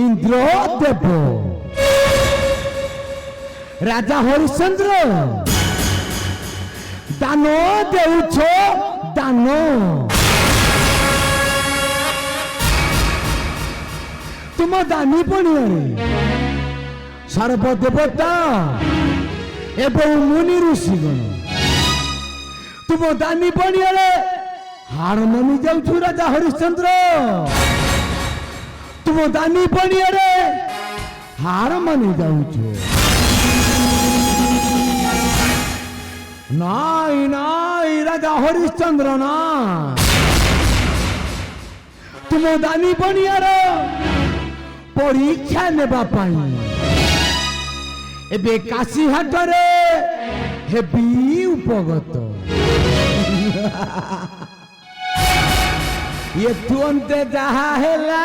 ইন্দ্রদেব রাজা হরিশ্চন্দ্র দান দেউছ দান তুম দানি পড়িয়ারে সর্বদেবতা এবং মুনি ঋষিগণ তুম দানি পড়িয়ারে হার মানি যাଉଛୁ রাজা হরিশ্চন্দ্র তুম দানি পড়িয়ারে হার মানি যাଉଛୁ নাই নাই রাজা হরিশ্চন্দ্র না তুম দানি পড়িয়ারে পরীক্ষা নেবা পাই এবে কাশীহাটরে হেবি উপগত এଠୁ ଅନ୍ତେ ଯାହା ହେଲା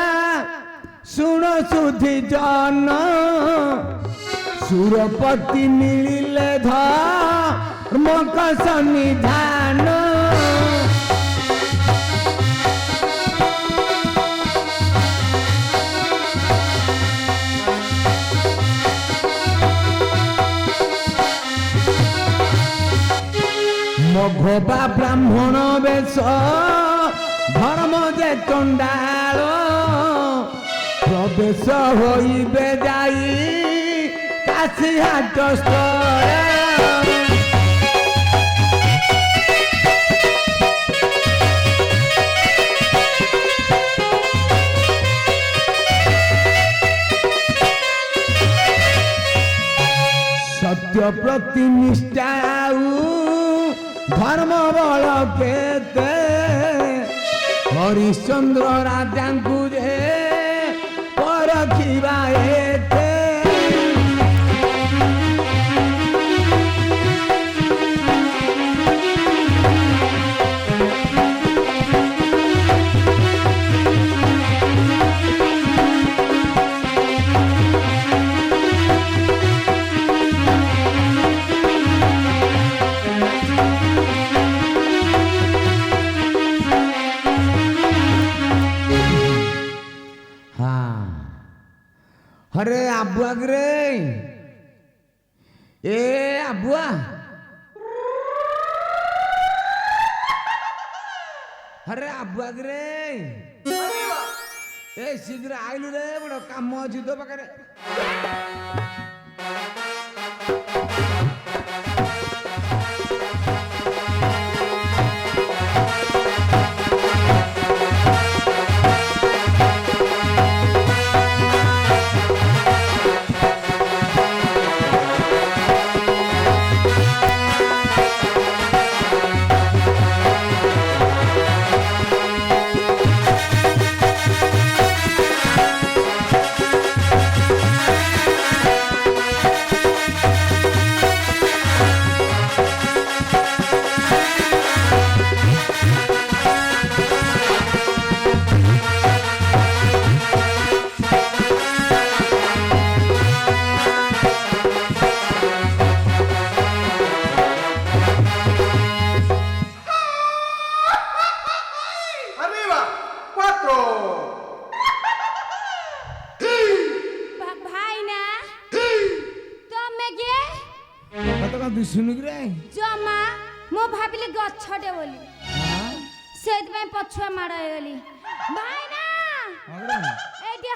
ଶୁଣ ସୁଧି ଜନ ସୁରପତି ମିଳିଲେ ଧର୍ମକ ସନ୍ନିଧାନ মঘবা ব্রাহ্মণ বেশ ধর্ম যে চণ্ডাল প্রবেশ হইবে যাই কাশীহাট স্থলে সত্য প্রতি নিষ্ঠা ধর্ম বল কেতে হরিশ্চন্দ্র রাজাঙ্কু যে পরখিবা এতে अरे आबुआ रे ए आबुआ अरे आबुआ रे ए शीघ्र आइलु रे बड़ काम अछि तो पाखरे जमा मो भाबिले गछटे बोली सेत में पछुआ मार गली भाई ना एटे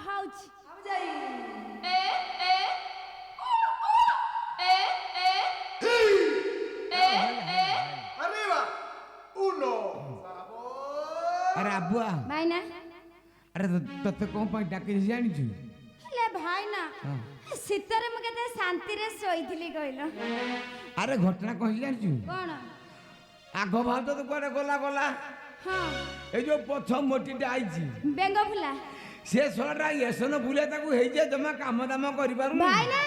हाउच जाई ए ए ए ए ए अरे वाह उनो अरे अबुआ भाई ना अरे तते कोन पई डाके जानि छु ले भाई ना सीतारे मु केते शांति रे सोईथिली कहलो अरे घटना कहि जानि छु कोन आग भाव तो कोडे गोला गोला हां ए जो पछ मोटीटे आइछि बेंगो फुला से सोडा येसन फुले ताकू हेइ जे जमा काम दाम करि पारु भाई ना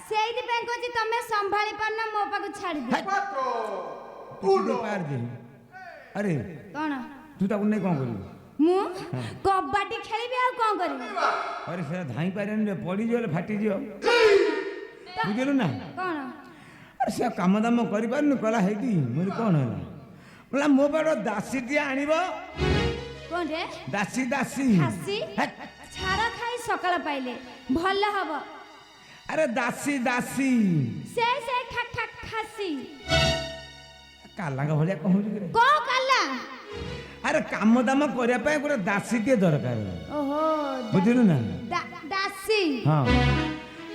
सेइदि बेंगो जी तमे संभाली पारना मो पाकू छाडी दे उनो पार दे अरे कोन तू ताकू नै कोन करियो मु कबड्डी खेलिबी आ कोन करबी अरे से धाई पारेन रे पड़ी जोले फाटी जियो बुझलु ना कोन अरे से काम दाम करि पारनु कला हेदी मोर कोन होला बोला मो बारो दासी दिया आनिबो कोन रे दासी दासी खासी छाड़ा खाई ସକାଳ ପାଇଲେ ଭଲ ହବ। ଆରେ ଦାସୀ ଦାସୀ ସେ ଖାସି କାଲାଙ୍କ ଭଳିଆ କହୁଛୁ କିରେ? କଣ କାଲା? ଆରେ କାମ ଦାମ କରିବା ପାଇଁ ଗୋଟେ ଦାସୀଟିଏ ଦରକାର। ଓହୋ ବୁଝିଲୁ ନା? ଦାସୀ। ହଁ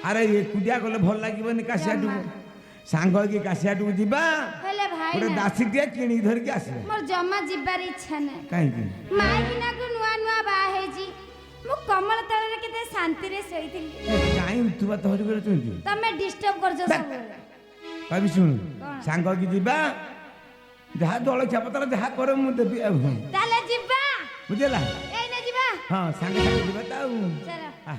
ଆରେ ଏକୁଟିଆ ଗଲେ ଭଲ ଲାଗିବନି କାଶିଆଟୁକୁ। ସାଙ୍ଗ ହେଇକି କାଶିଆଟୁକୁ ଯିବା, ହେଲେ ଭାଇ ଗୋଟେ ଦାସୀଟିଏ କିଣିକି ଧରିକି ଆସିବା। ମୋର ଜମା ଯିବାର ଇଚ୍ଛା ନାହିଁ। କାହିଁକି? ମାଇକିନାକୁ ନୂଆ ନୂଆ ବାହା ହେଇଛି, ମୁଁ କମଳ ତଳରେ କେତେ ଶାନ୍ତିରେ ଶୋଇଥିଲି। କାହିଁ ଉଠୁବା ତ ହରି କରି ଚୁଁଛୁ? ତମେ ଡିଷ୍ଟର୍ବ କରୁଛ ସବୁବେଳେ। ଭାବି ଶୁଣୁ, ସାଙ୍ଗ ହେଇକି ଯିବା, ଯାହା ଜଳଖିଆ ପତ୍ର ଯାହା କର ମୁଁ ଦେବି ଆଉ। ତାହେଲେ ଯିବା, ବୁଝିଲା? ଏଇନେ ଯିବା। ହଁ ସାଙ୍ଗେ ସାଙ୍ଗେ ଯିବା ତ ଆଉ। ଚାଲ। ଆ